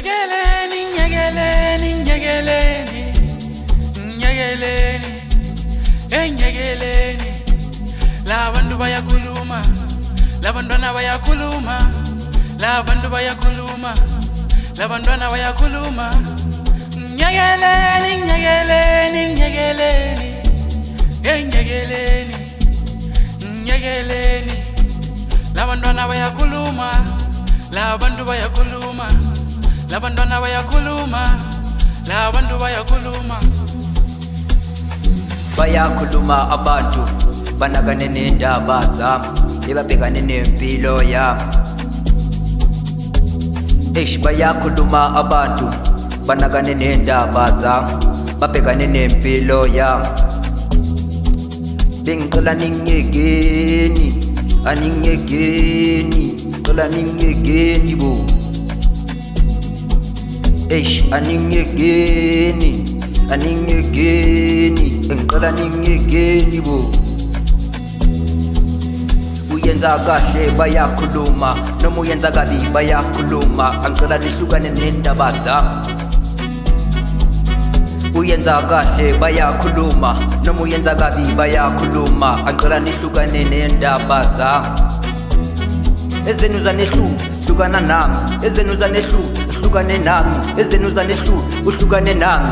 Nyegeleni, nyegeleni, nyegeleni, nyegeleni, nyegeleni. Labantu bayakhuluma, labantwana bayakhuluma, labantu bayakhuluma, labantwana bayakhuluma. Nyegeleni, nyegeleni, nyegeleni, nyegeleni, nyegeleni. Labantwana bayakhuluma, labantu bayakhuluma, labantwana bayakhuluma, labantu bayakhuluma. Bayakhuluma abantu banakane nendaba zami ebabhekane nempilo yami. Bayakhuluma abantu banakane nendaba zami babhekane nempilo yami. Bengicela ningiyekeni, aningiyekeni, ngicela ningiyekeni bo. Aningiyekeni, aningiyekeni, ngicela ningiyekeni bo. Uyenza kahle bayakhuluma, noma uyenza kabi bayakhuluma, angicela nihlukane nendaba zami. Uyenza kahle bayakhuluma, noma uyenza kabi bayakhuluma, angicela nihlukane nendaba zami. Ezenu zanehlu, hlukana nami, ezenu zanehlu, hlukane nami, ezenu zanehlu, uhlukane nami.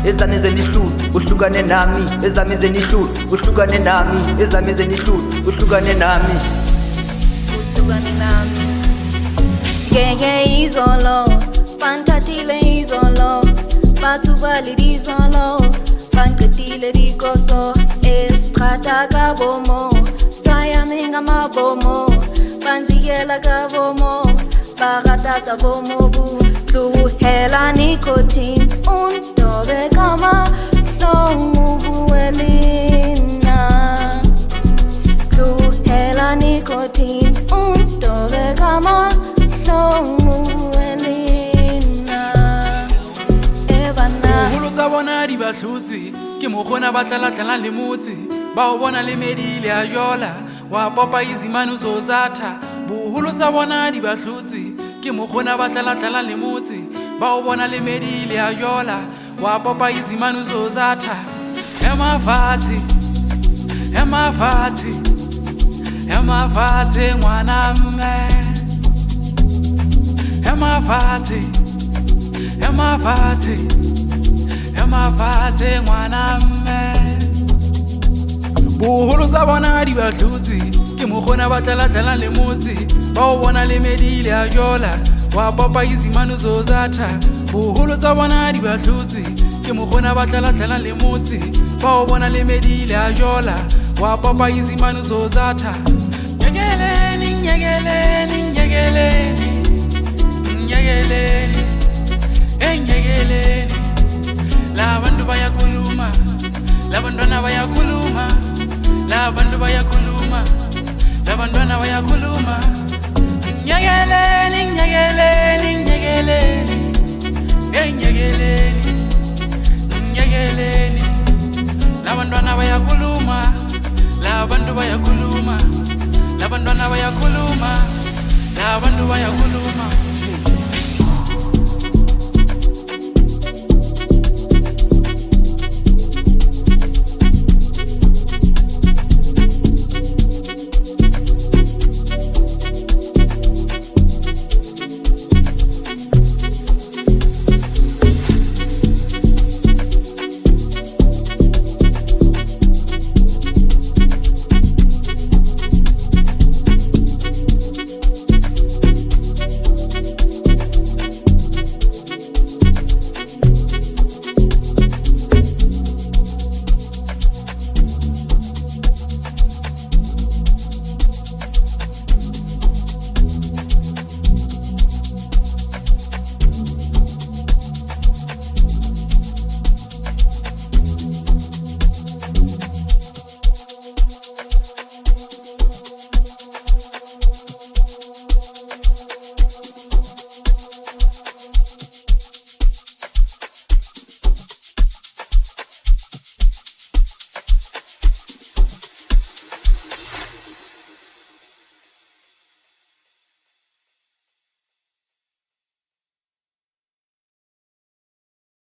Ezami zenihlu, uhlukane nami, ezami zenihlu, uhlukane nami, ezami zenihlu, uhlukane nami. Uhlukane nami. Ngeke izolo, bantatile izolo, bathu balidi izolo, banqedile dikoso, estrata kabomo, twayami ngamabomo, banjikela kabomo, bagatata bomo bu. Luhela nicotine, undobe kama hlongu buwelina. Luhela nicotine, undobe kama hlongu buwelina. Evana Boholo tsa bona di bahlotse ke mogona ba tlalatla le motse ba o bona le medile a jola wa popa izimane uzozatha. Boholo tsa bona di bahlotse ke mogona ba tlalatla le motse ba o bona le medile a jola wa popa izimane uzozatha. Emavathe, emavathe, emavathe ngwana mme. Emavathe, emavathe, emavathe ngwana mme. Boholo tsa bona di bahlotse ke mogona ba tlalatla le motse ba o bona le medile a jola wa popa izimane uzozatha. Boholo tsa bona di bahlotse ke mogona ba tlalatla le motse ba o bona le medile a jola wa popa izimane uzozatha. Nyegeleni, nyegeleni, nyegeleni, nyegeleni, nyegeleni. Labantu bayakhuluma, labantwana bayakhuluma, labantu bayakhuluma, labantwana bayakhuluma. Nyegeleni, nyegeleni, nyegeleni, nyegeleni, nyegeleni. Labantwana bayakhuluma, labantu bayakhuluma, labantwana bayakhuluma, labantu bayakhuluma.